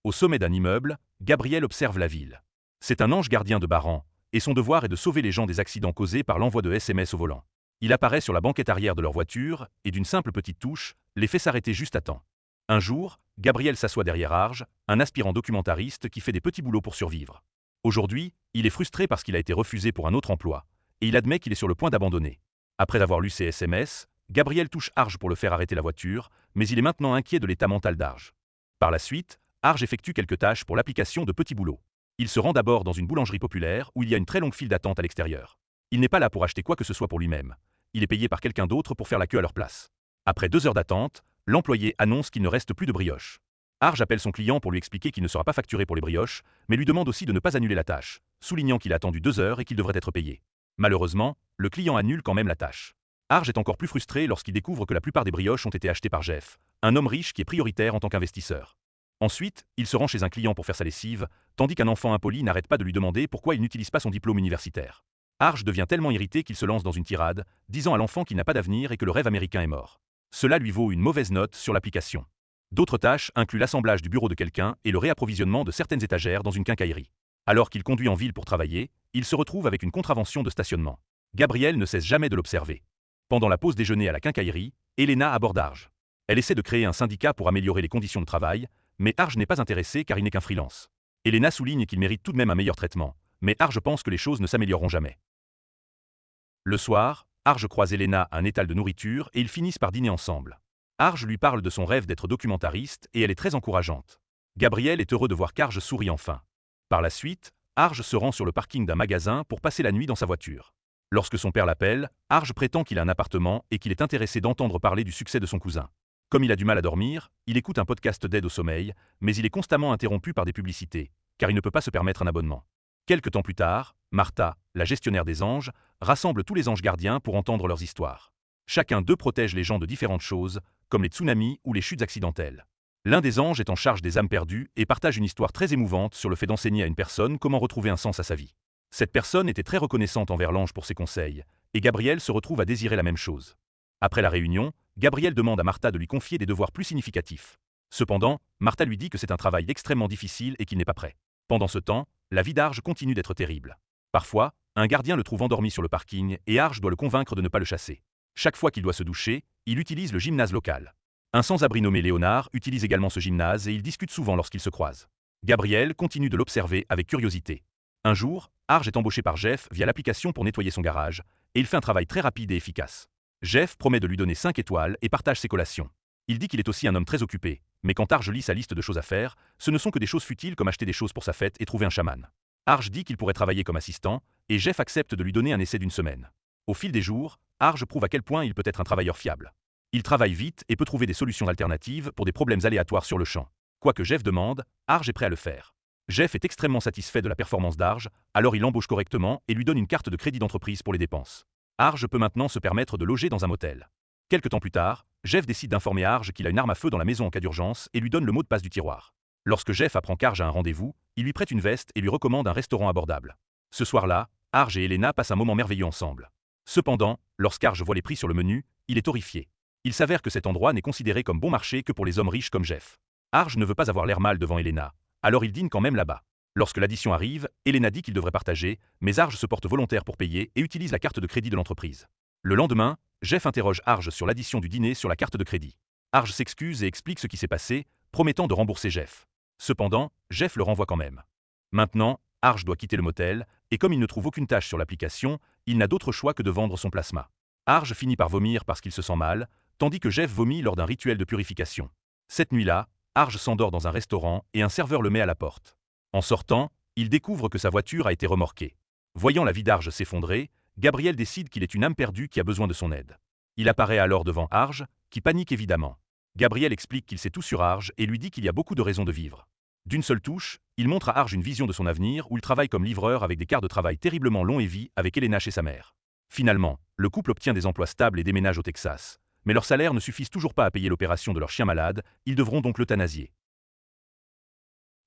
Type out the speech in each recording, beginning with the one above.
Au sommet d'un immeuble, Gabriel observe la ville. C'est un ange gardien de Baran, et son devoir est de sauver les gens des accidents causés par l'envoi de SMS au volant. Il apparaît sur la banquette arrière de leur voiture, et d'une simple petite touche, les fait s'arrêter juste à temps. Un jour, Gabriel s'assoit derrière Arj, un aspirant documentariste qui fait des petits boulots pour survivre. Aujourd'hui, il est frustré parce qu'il a été refusé pour un autre emploi, et il admet qu'il est sur le point d'abandonner. Après avoir lu ses SMS, Gabriel touche Arj pour le faire arrêter la voiture, mais il est maintenant inquiet de l'état mental d'Arj. Par la suite, Arj effectue quelques tâches pour l'application de petits boulots. Il se rend d'abord dans une boulangerie populaire où il y a une très longue file d'attente à l'extérieur. Il n'est pas là pour acheter quoi que ce soit pour lui-même. Il est payé par quelqu'un d'autre pour faire la queue à leur place. Après 2 heures d'attente, l'employé annonce qu'il ne reste plus de brioches. Arj appelle son client pour lui expliquer qu'il ne sera pas facturé pour les brioches, mais lui demande aussi de ne pas annuler la tâche, soulignant qu'il a attendu 2 heures et qu'il devrait être payé. Malheureusement, le client annule quand même la tâche. Arj est encore plus frustré lorsqu'il découvre que la plupart des brioches ont été achetées par Jeff, un homme riche qui est prioritaire en tant qu'investisseur. Ensuite, il se rend chez un client pour faire sa lessive, tandis qu'un enfant impoli n'arrête pas de lui demander pourquoi il n'utilise pas son diplôme universitaire. Arj devient tellement irrité qu'il se lance dans une tirade, disant à l'enfant qu'il n'a pas d'avenir et que le rêve américain est mort. Cela lui vaut une mauvaise note sur l'application. D'autres tâches incluent l'assemblage du bureau de quelqu'un et le réapprovisionnement de certaines étagères dans une quincaillerie. Alors qu'il conduit en ville pour travailler, il se retrouve avec une contravention de stationnement. Gabriel ne cesse jamais de l'observer. Pendant la pause déjeuner à la quincaillerie, Elena aborde Arj. Elle essaie de créer un syndicat pour améliorer les conditions de travail, mais Arj n'est pas intéressé car il n'est qu'un freelance. Elena souligne qu'il mérite tout de même un meilleur traitement, mais Arj pense que les choses ne s'amélioreront jamais. Le soir, Arj croise Elena à un étal de nourriture et ils finissent par dîner ensemble. Arj lui parle de son rêve d'être documentariste et elle est très encourageante. Gabriel est heureux de voir qu'Arj sourit enfin. Par la suite, Arj se rend sur le parking d'un magasin pour passer la nuit dans sa voiture. Lorsque son père l'appelle, Arj prétend qu'il a un appartement et qu'il est intéressé d'entendre parler du succès de son cousin. Comme il a du mal à dormir, il écoute un podcast d'aide au sommeil, mais il est constamment interrompu par des publicités, car il ne peut pas se permettre un abonnement. Quelque temps plus tard, Martha, la gestionnaire des anges, rassemble tous les anges gardiens pour entendre leurs histoires. Chacun d'eux protège les gens de différentes choses, comme les tsunamis ou les chutes accidentelles. L'un des anges est en charge des âmes perdues et partage une histoire très émouvante sur le fait d'enseigner à une personne comment retrouver un sens à sa vie. Cette personne était très reconnaissante envers l'ange pour ses conseils, et Gabriel se retrouve à désirer la même chose. Après la réunion, Gabriel demande à Martha de lui confier des devoirs plus significatifs. Cependant, Martha lui dit que c'est un travail extrêmement difficile et qu'il n'est pas prêt. Pendant ce temps, la vie d'Arj continue d'être terrible. Parfois, un gardien le trouve endormi sur le parking et Arj doit le convaincre de ne pas le chasser. Chaque fois qu'il doit se doucher, il utilise le gymnase local. Un sans-abri nommé Léonard utilise également ce gymnase et ils discutent souvent lorsqu'ils se croisent. Gabriel continue de l'observer avec curiosité. Un jour, Arj est embauché par Jeff via l'application pour nettoyer son garage, et il fait un travail très rapide et efficace. Jeff promet de lui donner 5 étoiles et partage ses collations. Il dit qu'il est aussi un homme très occupé, mais quand Arj lit sa liste de choses à faire, ce ne sont que des choses futiles comme acheter des choses pour sa fête et trouver un chaman. Arj dit qu'il pourrait travailler comme assistant, et Jeff accepte de lui donner un essai d'une semaine. Au fil des jours, Arj prouve à quel point il peut être un travailleur fiable. Il travaille vite et peut trouver des solutions alternatives pour des problèmes aléatoires sur le champ. Quoi que Jeff demande, Arj est prêt à le faire. Jeff est extrêmement satisfait de la performance d'Arj, alors il l'embauche correctement et lui donne une carte de crédit d'entreprise pour les dépenses. Arj peut maintenant se permettre de loger dans un motel. Quelque temps plus tard, Jeff décide d'informer Arj qu'il a une arme à feu dans la maison en cas d'urgence et lui donne le mot de passe du tiroir. Lorsque Jeff apprend qu'Arj a un rendez-vous, il lui prête une veste et lui recommande un restaurant abordable. Ce soir-là, Arj et Elena passent un moment merveilleux ensemble. Cependant, lorsqu'Arj voit les prix sur le menu, il est horrifié. Il s'avère que cet endroit n'est considéré comme bon marché que pour les hommes riches comme Jeff. Arj ne veut pas avoir l'air mal devant Elena, alors il dîne quand même là-bas. Lorsque l'addition arrive, Elena dit qu'il devrait partager, mais Arj se porte volontaire pour payer et utilise la carte de crédit de l'entreprise. Le lendemain, Jeff interroge Arj sur l'addition du dîner sur la carte de crédit. Arj s'excuse et explique ce qui s'est passé, promettant de rembourser Jeff. Cependant, Jeff le renvoie quand même. Maintenant, Arj doit quitter le motel, et comme il ne trouve aucune tâche sur l'application, il n'a d'autre choix que de vendre son plasma. Arj finit par vomir parce qu'il se sent mal, tandis que Jeff vomit lors d'un rituel de purification. Cette nuit-là, Arj s'endort dans un restaurant et un serveur le met à la porte. En sortant, il découvre que sa voiture a été remorquée. Voyant la vie d'Arj s'effondrer, Gabriel décide qu'il est une âme perdue qui a besoin de son aide. Il apparaît alors devant Arj, qui panique évidemment. Gabriel explique qu'il sait tout sur Arj et lui dit qu'il y a beaucoup de raisons de vivre. D'une seule touche, il montre à Arj une vision de son avenir où il travaille comme livreur avec des quarts de travail terriblement longs et vie avec Elena chez sa mère. Finalement, le couple obtient des emplois stables et déménage au Texas. Mais leurs salaires ne suffisent toujours pas à payer l'opération de leur chien malade, ils devront donc l'euthanasier.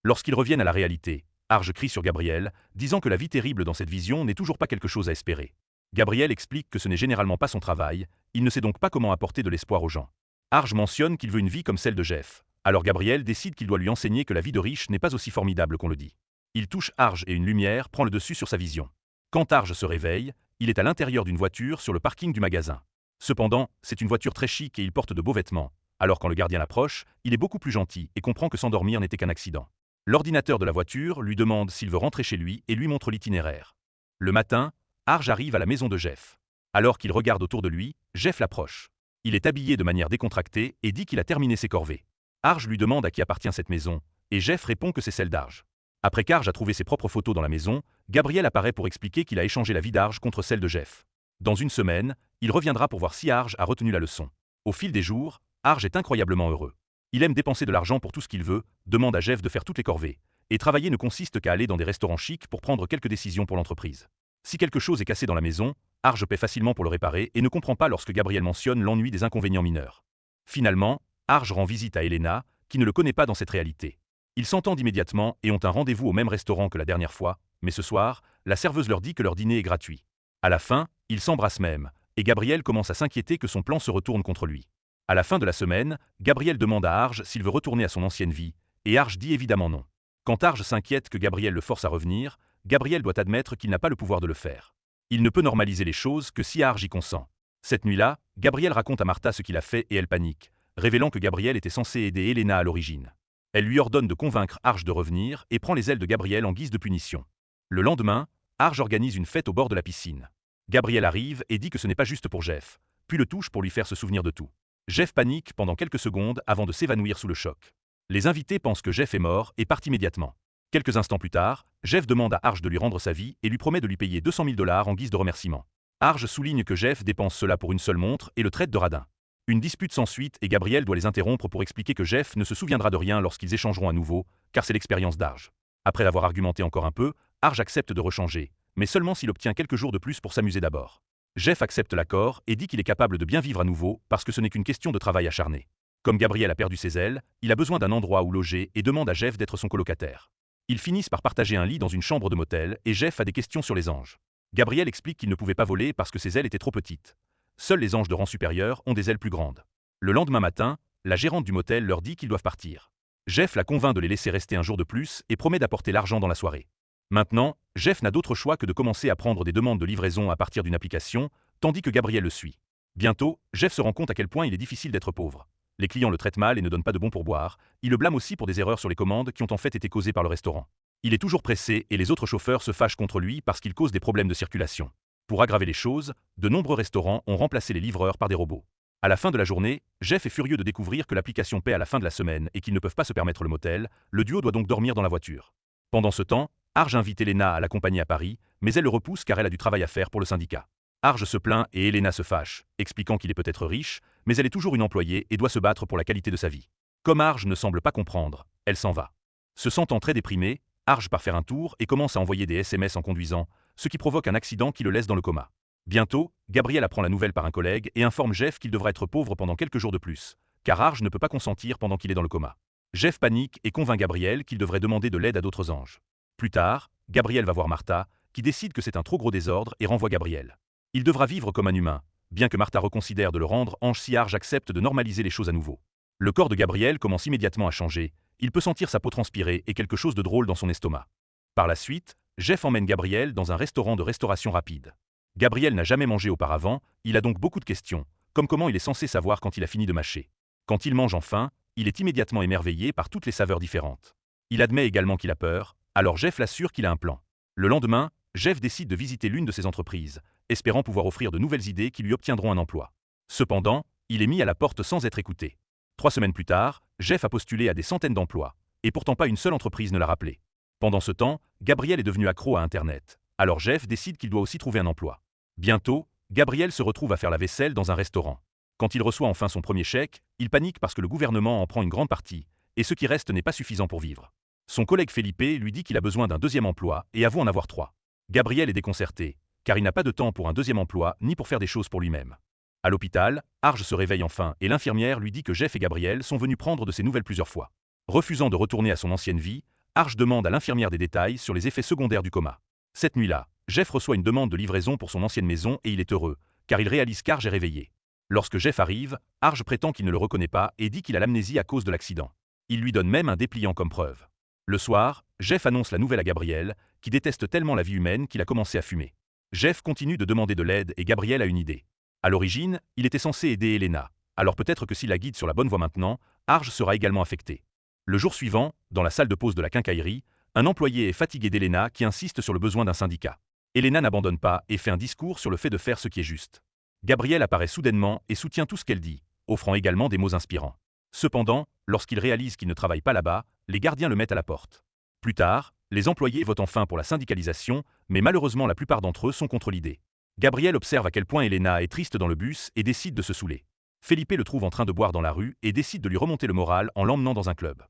Lorsqu'ils reviennent à la réalité, Arj crie sur Gabriel, disant que la vie terrible dans cette vision n'est toujours pas quelque chose à espérer. Gabriel explique que ce n'est généralement pas son travail, il ne sait donc pas comment apporter de l'espoir aux gens. Arj mentionne qu'il veut une vie comme celle de Jeff, Alors Gabriel décide qu'il doit lui enseigner que la vie de riche n'est pas aussi formidable qu'on le dit. Il touche Arj et une lumière prend le dessus sur sa vision. Quand Arj se réveille, il est à l'intérieur d'une voiture sur le parking du magasin. Cependant, c'est une voiture très chic et il porte de beaux vêtements. Alors quand le gardien l'approche, il est beaucoup plus gentil et comprend que s'endormir n'était qu'un accident. L'ordinateur de la voiture lui demande s'il veut rentrer chez lui et lui montre l'itinéraire. Le matin, Arj arrive à la maison de Jeff. Alors qu'il regarde autour de lui, Jeff l'approche. Il est habillé de manière décontractée et dit qu'il a terminé ses corvées. Arj lui demande à qui appartient cette maison, et Jeff répond que c'est celle d'Arj. Après qu'Arj a trouvé ses propres photos dans la maison, Gabriel apparaît pour expliquer qu'il a échangé la vie d'Arj contre celle de Jeff. Dans une semaine, il reviendra pour voir si Arj a retenu la leçon. Au fil des jours, Arj est incroyablement heureux. Il aime dépenser de l'argent pour tout ce qu'il veut, demande à Jeff de faire toutes les corvées. Et travailler ne consiste qu'à aller dans des restaurants chics pour prendre quelques décisions pour l'entreprise. Si quelque chose est cassé dans la maison, Arj paie facilement pour le réparer et ne comprend pas lorsque Gabriel mentionne l'ennui des inconvénients mineurs. Finalement, Arj rend visite à Elena, qui ne le connaît pas dans cette réalité. Ils s'entendent immédiatement et ont un rendez-vous au même restaurant que la dernière fois, mais ce soir, la serveuse leur dit que leur dîner est gratuit. À la fin, ils s'embrassent même, et Gabriel commence à s'inquiéter que son plan se retourne contre lui. À la fin de la semaine, Gabriel demande à Arj s'il veut retourner à son ancienne vie, et Arj dit évidemment non. Quand Arj s'inquiète que Gabriel le force à revenir, Gabriel doit admettre qu'il n'a pas le pouvoir de le faire. Il ne peut normaliser les choses que si Arj y consent. Cette nuit-là, Gabriel raconte à Martha ce qu'il a fait et elle panique, révélant que Gabriel était censé aider Elena à l'origine. Elle lui ordonne de convaincre Arj de revenir et prend les ailes de Gabriel en guise de punition. Le lendemain, Arj organise une fête au bord de la piscine. Gabriel arrive et dit que ce n'est pas juste pour Jeff, puis le touche pour lui faire se souvenir de tout. Jeff panique pendant quelques secondes avant de s'évanouir sous le choc. Les invités pensent que Jeff est mort et partent immédiatement. Quelques instants plus tard, Jeff demande à Arj de lui rendre sa vie et lui promet de lui payer 200 000 $ en guise de remerciement. Arj souligne que Jeff dépense cela pour une seule montre et le traite de radin. Une dispute s'ensuit et Gabriel doit les interrompre pour expliquer que Jeff ne se souviendra de rien lorsqu'ils échangeront à nouveau, car c'est l'expérience d'Arj. Après avoir argumenté encore un peu, Arj accepte de rechanger, mais seulement s'il obtient quelques jours de plus pour s'amuser d'abord. Jeff accepte l'accord et dit qu'il est capable de bien vivre à nouveau parce que ce n'est qu'une question de travail acharné. Comme Gabriel a perdu ses ailes, il a besoin d'un endroit où loger et demande à Jeff d'être son colocataire. Ils finissent par partager un lit dans une chambre de motel et Jeff a des questions sur les anges. Gabriel explique qu'il ne pouvait pas voler parce que ses ailes étaient trop petites. Seuls les anges de rang supérieur ont des ailes plus grandes. Le lendemain matin, la gérante du motel leur dit qu'ils doivent partir. Jeff la convainc de les laisser rester un jour de plus et promet d'apporter l'argent dans la soirée. Maintenant, Jeff n'a d'autre choix que de commencer à prendre des demandes de livraison à partir d'une application, tandis que Gabriel le suit. Bientôt, Jeff se rend compte à quel point il est difficile d'être pauvre. Les clients le traitent mal et ne donnent pas de bons pourboires, il le blâme aussi pour des erreurs sur les commandes qui ont en fait été causées par le restaurant. Il est toujours pressé et les autres chauffeurs se fâchent contre lui parce qu'il cause des problèmes de circulation. Pour aggraver les choses, de nombreux restaurants ont remplacé les livreurs par des robots. À la fin de la journée, Jeff est furieux de découvrir que l'application paie à la fin de la semaine et qu'ils ne peuvent pas se permettre le motel, le duo doit donc dormir dans la voiture. Pendant ce temps, Arj invite Elena à l'accompagner à Paris, mais elle le repousse car elle a du travail à faire pour le syndicat. Arj se plaint et Elena se fâche, expliquant qu'il est peut-être riche, mais elle est toujours une employée et doit se battre pour la qualité de sa vie. Comme Arj ne semble pas comprendre, elle s'en va. Se sentant très déprimée, Arj part faire un tour et commence à envoyer des SMS en conduisant, ce qui provoque un accident qui le laisse dans le coma. Bientôt, Gabriel apprend la nouvelle par un collègue et informe Jeff qu'il devra être pauvre pendant quelques jours de plus, car Arj ne peut pas consentir pendant qu'il est dans le coma. Jeff panique et convainc Gabriel qu'il devrait demander de l'aide à d'autres anges. Plus tard, Gabriel va voir Martha, qui décide que c'est un trop gros désordre et renvoie Gabriel. Il devra vivre comme un humain, bien que Martha reconsidère de le rendre ange si Arj accepte de normaliser les choses à nouveau. Le corps de Gabriel commence immédiatement à changer, il peut sentir sa peau transpirer et quelque chose de drôle dans son estomac. Par la suite, Jeff emmène Gabriel dans un restaurant de restauration rapide. Gabriel n'a jamais mangé auparavant, il a donc beaucoup de questions, comme comment il est censé savoir quand il a fini de mâcher. Quand il mange enfin, il est immédiatement émerveillé par toutes les saveurs différentes. Il admet également qu'il a peur, alors Jeff l'assure qu'il a un plan. Le lendemain, Jeff décide de visiter l'une de ses entreprises, espérant pouvoir offrir de nouvelles idées qui lui obtiendront un emploi. Cependant, il est mis à la porte sans être écouté. 3 semaines plus tard, Jeff a postulé à des centaines d'emplois, et pourtant pas une seule entreprise ne l'a rappelé. Pendant ce temps, Gabriel est devenu accro à Internet, alors Jeff décide qu'il doit aussi trouver un emploi. Bientôt, Gabriel se retrouve à faire la vaisselle dans un restaurant. Quand il reçoit enfin son premier chèque, il panique parce que le gouvernement en prend une grande partie, et ce qui reste n'est pas suffisant pour vivre. Son collègue Felipe lui dit qu'il a besoin d'un deuxième emploi et avoue en avoir 3. Gabriel est déconcerté, car il n'a pas de temps pour un deuxième emploi ni pour faire des choses pour lui-même. À l'hôpital, Arj se réveille enfin et l'infirmière lui dit que Jeff et Gabriel sont venus prendre de ses nouvelles plusieurs fois. Refusant de retourner à son ancienne vie, Arj demande à l'infirmière des détails sur les effets secondaires du coma. Cette nuit-là, Jeff reçoit une demande de livraison pour son ancienne maison et il est heureux, car il réalise qu'Arj est réveillé. Lorsque Jeff arrive, Arj prétend qu'il ne le reconnaît pas et dit qu'il a l'amnésie à cause de l'accident. Il lui donne même un dépliant comme preuve. Le soir, Jeff annonce la nouvelle à Gabriel, qui déteste tellement la vie humaine qu'il a commencé à fumer. Jeff continue de demander de l'aide et Gabriel a une idée. À l'origine, il était censé aider Elena. Alors peut-être que s'il la guide sur la bonne voie maintenant, Arj sera également affecté. Le jour suivant, dans la salle de pause de la quincaillerie, un employé est fatigué d'Elena qui insiste sur le besoin d'un syndicat. Elena n'abandonne pas et fait un discours sur le fait de faire ce qui est juste. Gabriel apparaît soudainement et soutient tout ce qu'elle dit, offrant également des mots inspirants. Cependant, lorsqu'il réalise qu'il ne travaille pas là-bas, les gardiens le mettent à la porte. Plus tard, les employés votent enfin pour la syndicalisation, mais malheureusement la plupart d'entre eux sont contre l'idée. Gabriel observe à quel point Elena est triste dans le bus et décide de se saouler. Felipe le trouve en train de boire dans la rue et décide de lui remonter le moral en l'emmenant dans un club.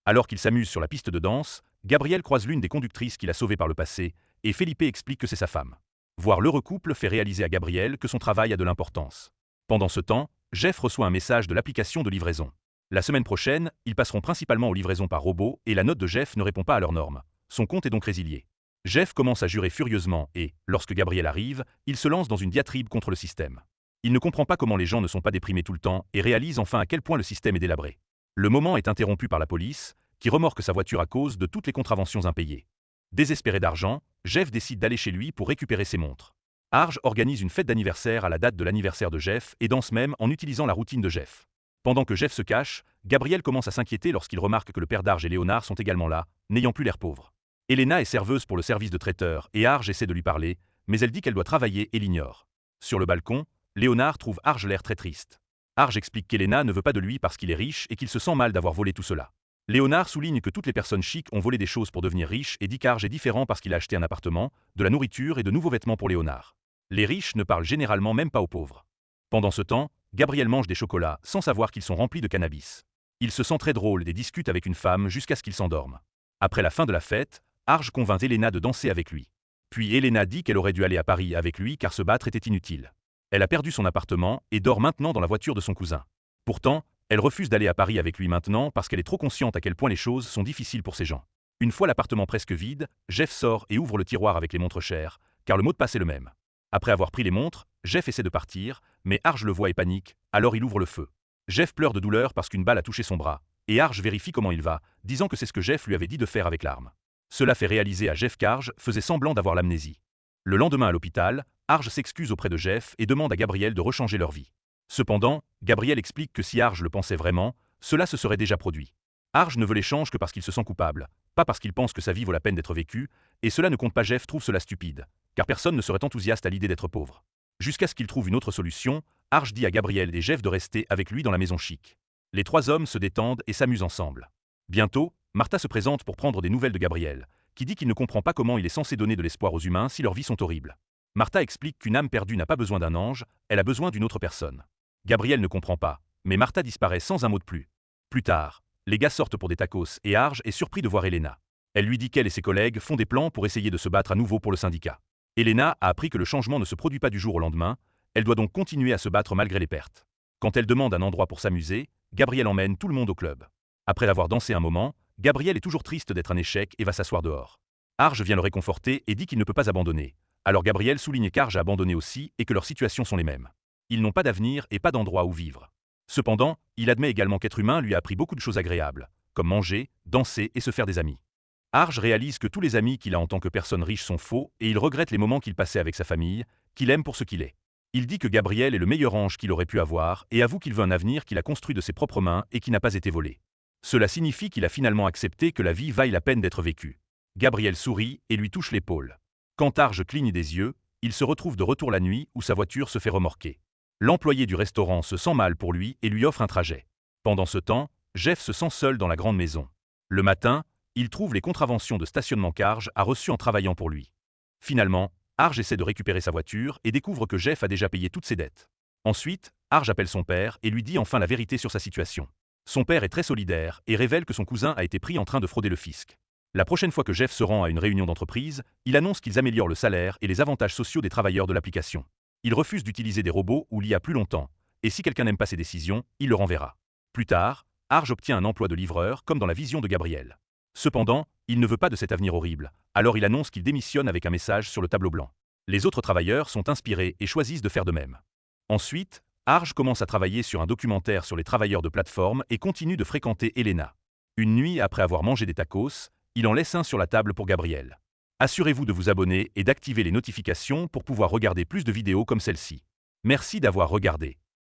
Alors qu'il s'amuse sur la piste de danse, Gabriel croise l'une des conductrices qu'il a sauvées par le passé, et Felipe explique que c'est sa femme. Voir l'heureux couple fait réaliser à Gabriel que son travail a de l'importance. Pendant ce temps, Jeff reçoit un message de l'application de livraison. La semaine prochaine, ils passeront principalement aux livraisons par robot et la note de Jeff ne répond pas à leurs normes. Son compte est donc résilié. Jeff commence à jurer furieusement et, lorsque Gabriel arrive, il se lance dans une diatribe contre le système. Il ne comprend pas comment les gens ne sont pas déprimés tout le temps et réalise enfin à quel point le système est délabré. Le moment est interrompu par la police, qui remorque sa voiture à cause de toutes les contraventions impayées. Désespéré d'argent, Jeff décide d'aller chez lui pour récupérer ses montres. Arj organise une fête d'anniversaire à la date de l'anniversaire de Jeff et danse même en utilisant la routine de Jeff. Pendant que Jeff se cache, Gabriel commence à s'inquiéter lorsqu'il remarque que le père d'Arj et Léonard sont également là, n'ayant plus l'air pauvre. Elena est serveuse pour le service de traiteur et Arj essaie de lui parler, mais elle dit qu'elle doit travailler et l'ignore. Sur le balcon, Léonard trouve Arj l'air très triste. Arj explique qu'Elena ne veut pas de lui parce qu'il est riche et qu'il se sent mal d'avoir volé tout cela. Léonard souligne que toutes les personnes chics ont volé des choses pour devenir riches et dit qu'Arj est différent parce qu'il a acheté un appartement, de la nourriture et de nouveaux vêtements pour Léonard. Les riches ne parlent généralement même pas aux pauvres. Pendant ce temps, Gabriel mange des chocolats sans savoir qu'ils sont remplis de cannabis. Il se sent très drôle et discute avec une femme jusqu'à ce qu'il s'endorme. Après la fin de la fête, Arj convainc Elena de danser avec lui. Puis Elena dit qu'elle aurait dû aller à Paris avec lui car se battre était inutile. Elle a perdu son appartement et dort maintenant dans la voiture de son cousin. Pourtant, elle refuse d'aller à Paris avec lui maintenant parce qu'elle est trop consciente à quel point les choses sont difficiles pour ces gens. Une fois l'appartement presque vide, Jeff sort et ouvre le tiroir avec les montres chères, car le mot de passe est le même. Après avoir pris les montres, Jeff essaie de partir, mais Arj le voit et panique, alors il ouvre le feu. Jeff pleure de douleur parce qu'une balle a touché son bras, et Arj vérifie comment il va, disant que c'est ce que Jeff lui avait dit de faire avec l'arme. Cela fait réaliser à Jeff qu'Arj faisait semblant d'avoir l'amnésie. Le lendemain à l'hôpital, Arj s'excuse auprès de Jeff et demande à Gabriel de rechanger leur vie. Cependant, Gabriel explique que si Arj le pensait vraiment, cela se serait déjà produit. Arj ne veut l'échange que parce qu'il se sent coupable, pas parce qu'il pense que sa vie vaut la peine d'être vécue, et cela ne compte pas. Jeff trouve cela stupide, car personne ne serait enthousiaste à l'idée d'être pauvre. Jusqu'à ce qu'il trouve une autre solution, Arj dit à Gabriel et Jeff de rester avec lui dans la maison chic. Les trois hommes se détendent et s'amusent ensemble. Bientôt, Martha se présente pour prendre des nouvelles de Gabriel, qui dit qu'il ne comprend pas comment il est censé donner de l'espoir aux humains si leurs vies sont horribles. Martha explique qu'une âme perdue n'a pas besoin d'un ange, elle a besoin d'une autre personne. Gabriel ne comprend pas, mais Martha disparaît sans un mot de plus. Plus tard, les gars sortent pour des tacos et Arj est surpris de voir Elena. Elle lui dit qu'elle et ses collègues font des plans pour essayer de se battre à nouveau pour le syndicat. Elena a appris que le changement ne se produit pas du jour au lendemain, elle doit donc continuer à se battre malgré les pertes. Quand elle demande un endroit pour s'amuser, Gabriel emmène tout le monde au club. Après avoir dansé un moment, Gabriel est toujours triste d'être un échec et va s'asseoir dehors. Arj vient le réconforter et dit qu'il ne peut pas abandonner. Alors Gabriel souligne qu'Arj a abandonné aussi et que leurs situations sont les mêmes. Ils n'ont pas d'avenir et pas d'endroit où vivre. Cependant, il admet également qu'être humain lui a appris beaucoup de choses agréables, comme manger, danser et se faire des amis. Arj réalise que tous les amis qu'il a en tant que personne riche sont faux et il regrette les moments qu'il passait avec sa famille, qu'il aime pour ce qu'il est. Il dit que Gabriel est le meilleur ange qu'il aurait pu avoir et avoue qu'il veut un avenir qu'il a construit de ses propres mains et qui n'a pas été volé. Cela signifie qu'il a finalement accepté que la vie vaille la peine d'être vécue. Gabriel sourit et lui touche l'épaule. Quand Arj cligne des yeux, il se retrouve de retour la nuit où sa voiture se fait remorquer. L'employé du restaurant se sent mal pour lui et lui offre un trajet. Pendant ce temps, Jeff se sent seul dans la grande maison. Le matin, il trouve les contraventions de stationnement qu'Arj a reçues en travaillant pour lui. Finalement, Arj essaie de récupérer sa voiture et découvre que Jeff a déjà payé toutes ses dettes. Ensuite, Arj appelle son père et lui dit enfin la vérité sur sa situation. Son père est très solidaire et révèle que son cousin a été pris en train de frauder le fisc. La prochaine fois que Jeff se rend à une réunion d'entreprise, il annonce qu'ils améliorent le salaire et les avantages sociaux des travailleurs de l'application. Il refuse d'utiliser des robots ou l'IA plus longtemps, et si quelqu'un n'aime pas ses décisions, il le renverra. Plus tard, Arj obtient un emploi de livreur comme dans la vision de Gabriel. Cependant, il ne veut pas de cet avenir horrible, alors il annonce qu'il démissionne avec un message sur le tableau blanc. Les autres travailleurs sont inspirés et choisissent de faire de même. Ensuite, Arj commence à travailler sur un documentaire sur les travailleurs de plateforme et continue de fréquenter Elena. Une nuit, après avoir mangé des tacos, il en laisse un sur la table pour Gabriel. Assurez-vous de vous abonner et d'activer les notifications pour pouvoir regarder plus de vidéos comme celle-ci. Merci d'avoir regardé.